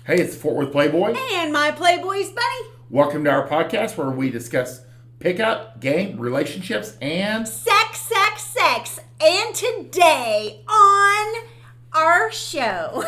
Hey, it's Fort Worth Playboy. And my Playboys Bunny. Welcome to our podcast where we discuss pickup, game, relationships, and sex. And today on our show,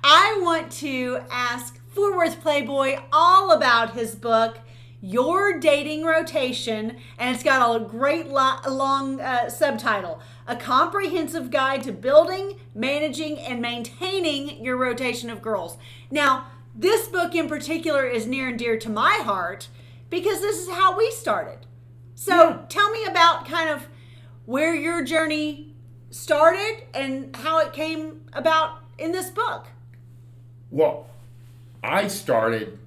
I want to ask Fort Worth Playboy all about his book, Your Dating Rotation, and it's got a great long subtitle, A Comprehensive Guide to Building, Managing, and Maintaining Your Rotation of Girls. Now, this book in particular is near and dear to my heart because this is how we started. So Tell me about kind of where your journey started and how it came about in this book. Well, I started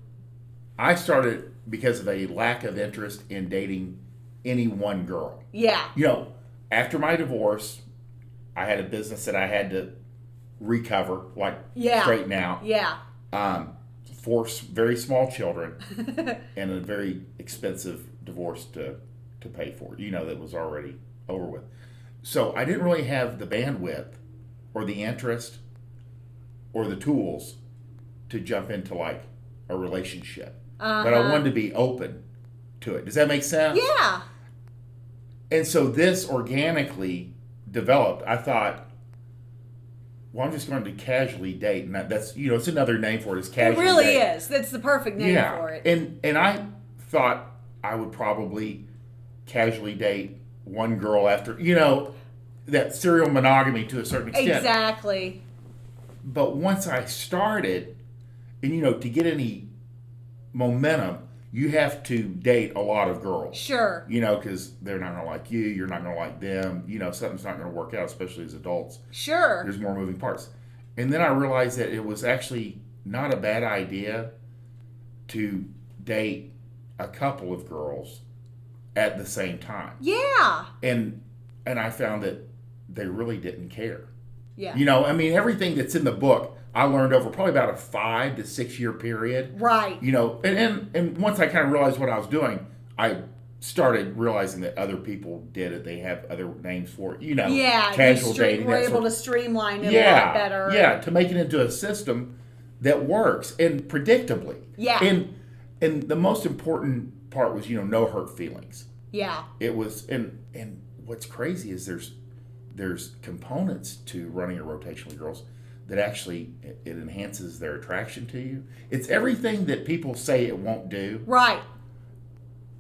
because of a lack of interest in dating any one girl. Yeah. You know, after my divorce, I had a business that I had to recover, straighten out. Yeah. 4 very small children and a very expensive divorce to pay for. That was already over with. So I didn't really have the bandwidth or the interest or the tools to jump into a relationship. But I wanted to be open to it. Does that make sense? Yeah. And so this organically developed. I thought, well, I'm just going to casually date. And that's, it's another name for it. It's casually It really date. is. That's the perfect name for it. And I thought I would probably casually date one girl after, that serial monogamy to a certain extent. Exactly. But once I started, and to get any momentum, you have to date a lot of girls. Sure. Because they're not going to like you. You're not going to like them. Something's not going to work out, especially as adults. Sure. There's more moving parts. And then I realized that it was actually not a bad idea to date a couple of girls at the same time. Yeah. And I found that they really didn't care. Yeah. Everything that's in the book, I learned over probably about a 5 to 6 year period. Right. And once I kind of realized what I was doing, I started realizing that other people did it. They have other names for it. Casual dating. We're able to streamline it a lot better. Yeah, to make it into a system that works and predictably. Yeah. And the most important part was, no hurt feelings. Yeah. It was, and what's crazy is there's components to running a rotation with girls that actually it enhances their attraction to you. It's everything that people say it won't do. Right.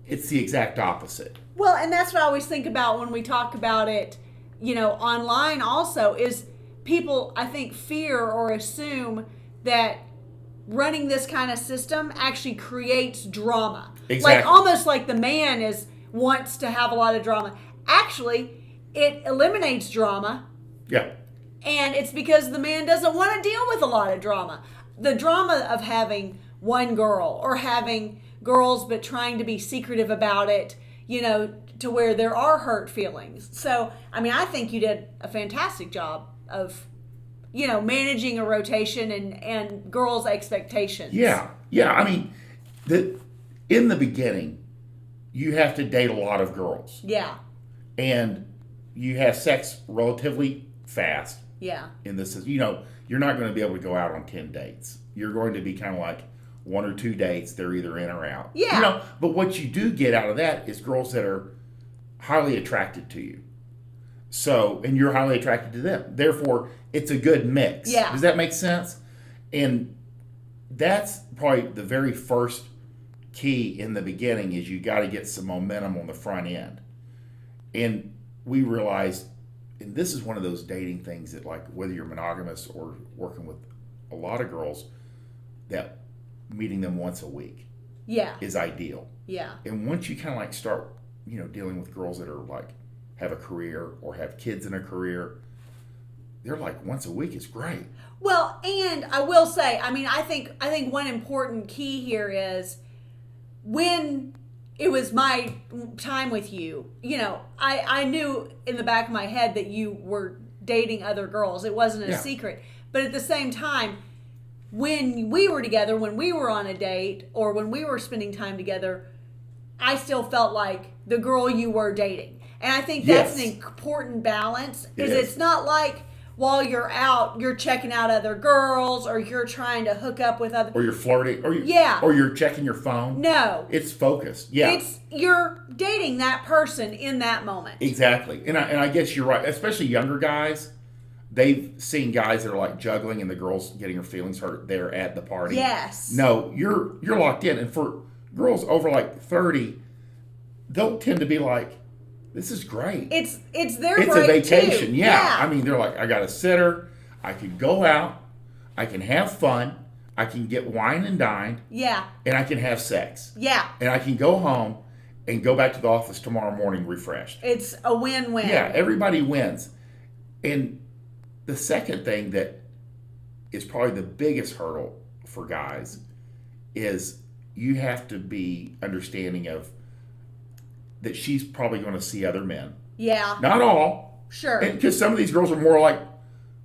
It's the exact opposite. Well, and that's what I always think about when we talk about it, online also, is people, I think, fear or assume that running this kind of system actually creates drama. Exactly. Almost like the man wants to have a lot of drama. Actually, it eliminates drama. Yeah. And it's because the man doesn't want to deal with a lot of drama. The drama of having one girl or having girls but trying to be secretive about it, to where there are hurt feelings. So, I think you did a fantastic job of, managing a rotation and girls' expectations. Yeah. Yeah. In the beginning, you have to date a lot of girls. Yeah. And you have sex relatively fast. Yeah. In this, you're not going to be able to go out on 10 dates. You're going to be kind of like 1 or 2 dates. They're either in or out. Yeah. But what you do get out of that is girls that are highly attracted to you. So, and you're highly attracted to them. Therefore, it's a good mix. Yeah. Does that make sense? And that's probably the very first key in the beginning is you got to get some momentum on the front end. And we realized, and this is one of those dating things that, whether you're monogamous or working with a lot of girls, that meeting them once a week is ideal. Yeah. And once you kind of start, dealing with girls that are have a career or have kids in a career, they're once a week is great. Well, and I will say, I think one important key here is when it was my time with you, I knew in the back of my head that you were dating other girls. It wasn't a secret. But at the same time, when we were together, when we were on a date or when we were spending time together, I still felt like the girl you were dating. And I think that's an important balance. It's not like while you're out, you're checking out other girls, or you're trying to hook up with other. Or you're flirting, or Yeah. or you're checking your phone. No. It's focused. Yeah. It's you're dating that person in that moment. Exactly. And I guess you're right. Especially younger guys, they've seen guys that are like juggling and the girls getting her feelings hurt there at the party. Yes. No, you're locked in. And for girls over like 30, they'll tend to be like, this is great. It's their It's break a vacation. too. Yeah. I mean, they're like, I got a sitter. I can go out. I can have fun. I can get wine and dined. Yeah. And I can have sex. Yeah. And I can go home and go back to the office tomorrow morning refreshed. It's a win-win. Yeah, everybody wins. And the second thing that is probably the biggest hurdle for guys is you have to be understanding of that she's probably going to see other men. Yeah. Not all. Sure. Because some of these girls are more like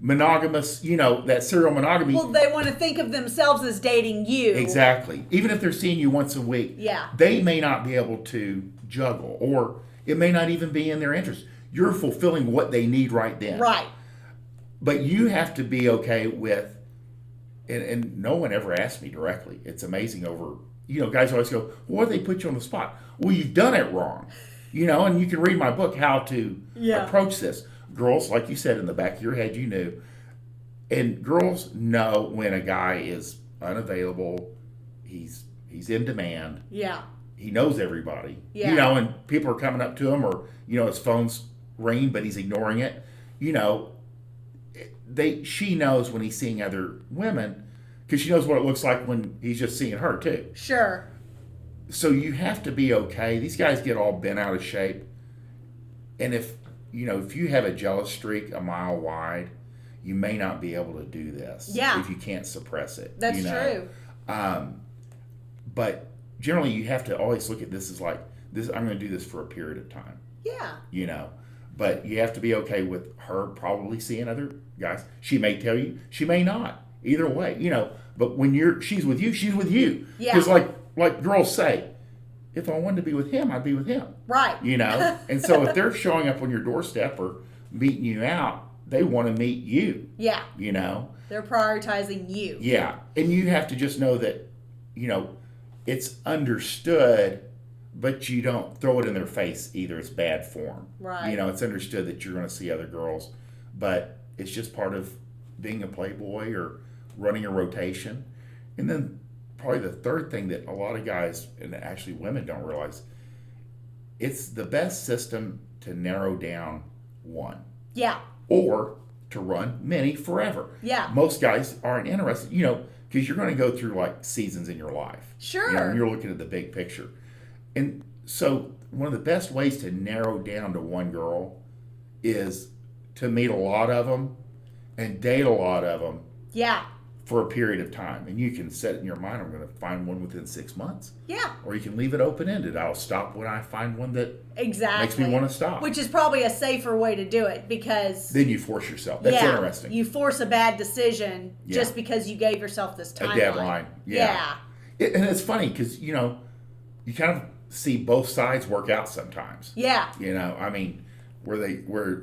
monogamous, that serial monogamy. Well, they want to think of themselves as dating you. Exactly. Even if they're seeing you once a week, Yeah. they may not be able to juggle, or it may not even be in their interest. You're fulfilling what they need right then. Right. But you have to be okay with, and no one ever asked me directly. It's amazing guys always go, well, why they put you on the spot? Well, you've done it wrong. And you can read my book, How to Approach This. Girls, like you said, in the back of your head, you knew. And girls know when a guy is unavailable, he's in demand. Yeah. He knows everybody. Yeah. And people are coming up to him, or, his phone's ringing, but he's ignoring it. She knows when he's seeing other women, because she knows what it looks like when he's just seeing her too. Sure. So you have to be okay. These guys get all bent out of shape. And if you have a jealous streak a mile wide, you may not be able to do this. Yeah. If you can't suppress it. That's true. But generally you have to always look at this as like, I'm going to do this for a period of time. Yeah. But you have to be okay with her probably seeing other guys. She may tell you, she may not. Either way, But when she's with you, she's with you. Yeah. Because like girls say, if I wanted to be with him, I'd be with him. Right. And so if they're showing up on your doorstep or meeting you out, they want to meet you. Yeah. They're prioritizing you. Yeah. And you have to just know that, it's understood, but you don't throw it in their face either. It's bad form. Right. It's understood that you're going to see other girls, but it's just part of being a Playboy or running a rotation. And then probably the third thing that a lot of guys, and actually women, don't realize, it's the best system to narrow down one. Yeah. Or to run many forever. Yeah. Most guys aren't interested, because you're going to go through like seasons in your life. Sure. And you're looking at the big picture. And so one of the best ways to narrow down to one girl is to meet a lot of them and date a lot of them. Yeah. For a period of time. And you can set it in your mind, I'm going to find one within 6 months. Yeah. Or you can leave it open-ended. I'll stop when I find one that exactly makes me want to stop. Which is probably a safer way to do it, because then you force yourself. That's interesting. You force a bad decision just because you gave yourself this timeline. A deadline. Yeah. And it's funny because, you kind of see both sides work out sometimes. Yeah. I mean, where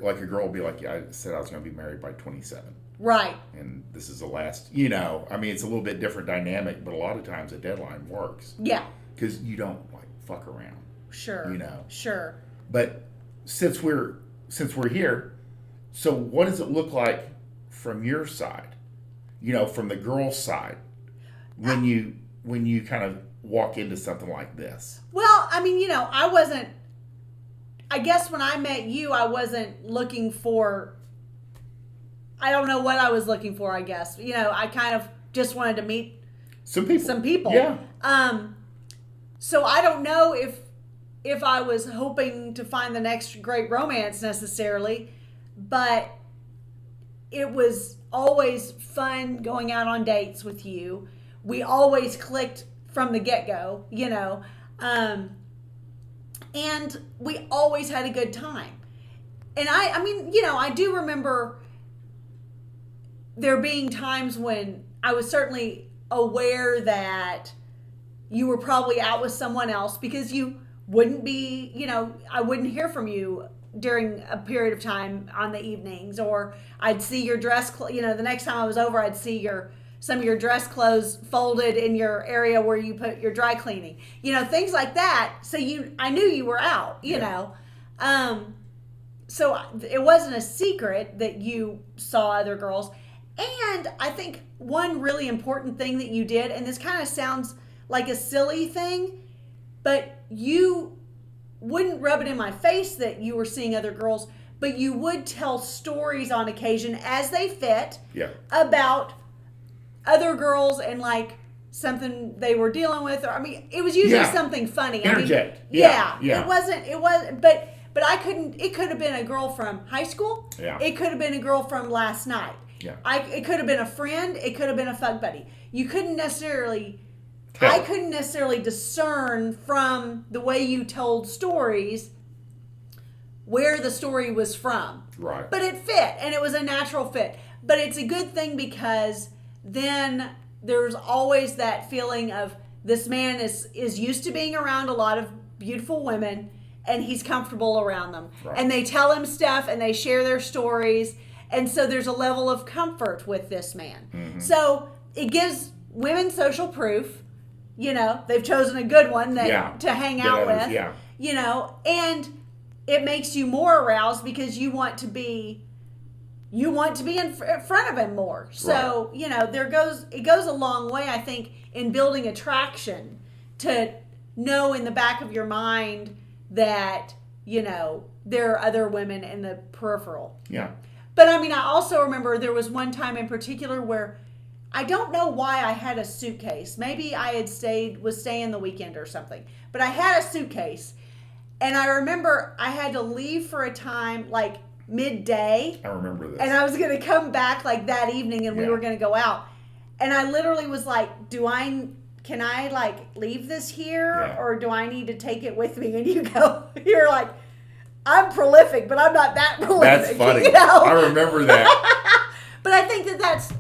like a girl will be like, I said I was going to be married by 27. Right. And this is the last, I mean, it's a little bit different dynamic, but a lot of times a deadline works. Yeah. Because you don't like fuck around. Sure. Sure. But since we're here, so what does it look like from your side? From the girl's side, when you kind of walk into something like this? Well, I mean, I guess when I met you, I wasn't looking for, I don't know what I was looking for, I guess. I kind of just wanted to meet some people. Yeah. So I don't know if I was hoping to find the next great romance necessarily, but it was always fun going out on dates with you. We always clicked from the get-go, and we always had a good time. And I mean, I do remember there being times when I was certainly aware that you were probably out with someone else, because you wouldn't be, I wouldn't hear from you during a period of time on the evenings, or I'd see your dress, the next time I was over, I'd see some of your dress clothes folded in your area where you put your dry cleaning, things like that. So I knew you were out, so it wasn't a secret that you saw other girls. And I think one really important thing that you did, and this kind of sounds like a silly thing, but you wouldn't rub it in my face that you were seeing other girls, but you would tell stories on occasion as they fit about other girls and like something they were dealing with. Or it was usually something funny. Interject. It wasn't, but I couldn't, it could have been a girl from high school. Yeah. It could have been a girl from last night. Yeah. It could have been a friend. It could have been a fuck buddy. I couldn't necessarily discern from the way you told stories where the story was from. Right. But it fit, and it was a natural fit. But it's a good thing, because then there's always that feeling of this man is used to being around a lot of beautiful women, and he's comfortable around them. Right. And they tell him stuff, and they share their stories. And so there's a level of comfort with this man. Mm-hmm. So it gives women social proof. They've chosen a good one to hang out with. Yeah. And it makes you more aroused because you want to be in front of him more. So, right. It goes a long way, I think, in building attraction, to know in the back of your mind that, there are other women in the peripheral. Yeah. But I also remember there was one time in particular where I don't know why I had a suitcase. Maybe I was staying the weekend or something. But I had a suitcase. And I remember I had to leave for a time, like midday. I remember this. And I was going to come back like that evening, and we were going to go out. And I literally was like, can I like leave this here? Or do I need to take it with me? And you're like, I'm prolific, but I'm not that prolific. That's funny. I remember that. But I think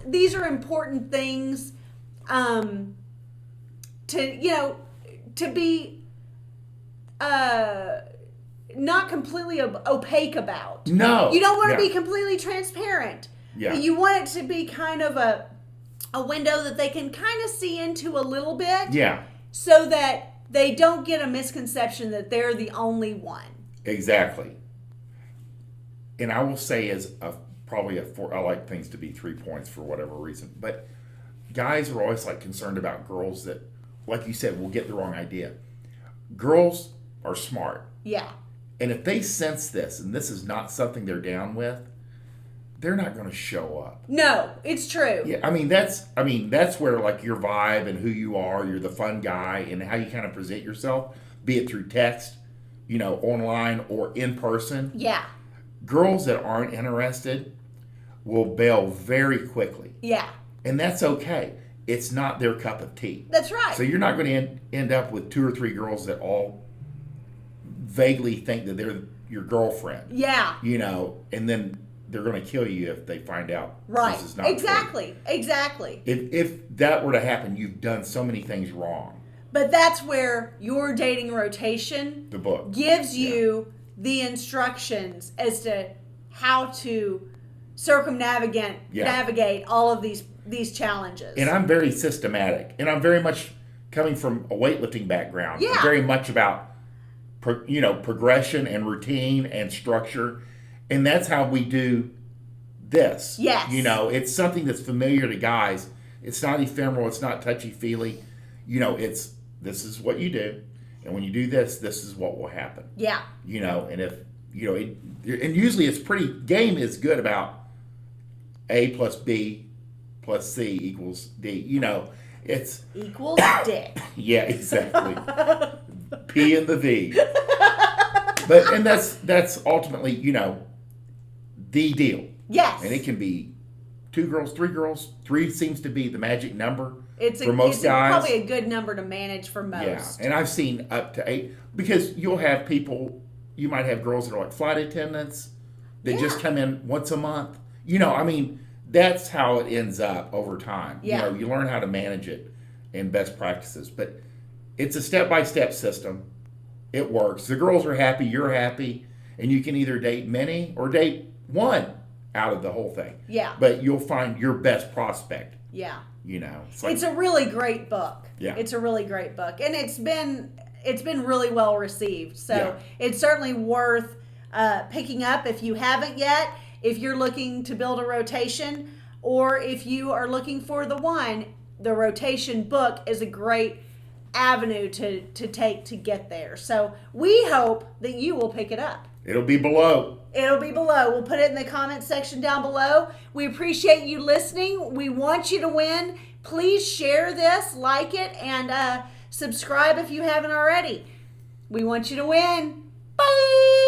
these are important things to be not completely opaque about. No. You don't want to be completely transparent. Yeah. But you want it to be kind of a window that they can kind of see into a little bit. Yeah. So that they don't get a misconception that they're the only one. Exactly. And I will say I like things to be 3 points for whatever reason. But guys are always like concerned about girls that, like you said, will get the wrong idea. Girls are smart. Yeah. And if they sense this, and this is not something they're down with, they're not going to show up. No, it's true. Yeah, that's where like your vibe and who you are, you're the fun guy, and how you kind of present yourself, be it through text, online or in person. Yeah. Girls that aren't interested will bail very quickly. Yeah. And that's okay. It's not their cup of tea. That's right. So you're not going to end up with 2 or 3 girls that all vaguely think that they're your girlfriend. Yeah. And then they're going to kill you if they find out this is not exactly. true. Exactly. If that were to happen, you've done so many things wrong. But that's where your dating rotation, the book, gives you the instructions as to how to navigate all of these challenges. And I'm very systematic, and I'm very much coming from a weightlifting background. Yeah. I'm very much about progression and routine and structure, and that's how we do this. Yes. It's something that's familiar to guys. It's not ephemeral. It's not touchy-feely. This is what you do, and when you do this is what will happen. Yeah. And if and usually it's game is good about A plus B plus C equals D. It's equals dick. Yeah, exactly. P and the V. But that's ultimately the deal. Yes. And it can be 2 girls, 3 girls. 3 seems to be the magic number. It's most guys. Probably a good number to manage for most. Yeah, and I've seen up to 8 because you'll have people. You might have girls that are like flight attendants that just come in once a month. That's how it ends up over time. Yeah. You learn how to manage it and best practices, but it's a step-by-step system. It works. The girls are happy. You're happy, And you can either date many or date one out of the whole thing. Yeah. But you'll find your best prospect. Yeah. You know, it's a really great book. Yeah. It's a really great book. And it's been really well received. So Yeah. it's certainly worth picking up if you haven't yet, if you're looking to build a rotation, or if you are looking for the one. The rotation book is a great avenue to take to get there. So we hope that you will pick it up. It'll be below. It'll be below. We'll put it in the comment section down below. We appreciate you listening. We want you to win. Please share this, like it, and subscribe if you haven't already. We want you to win. Bye!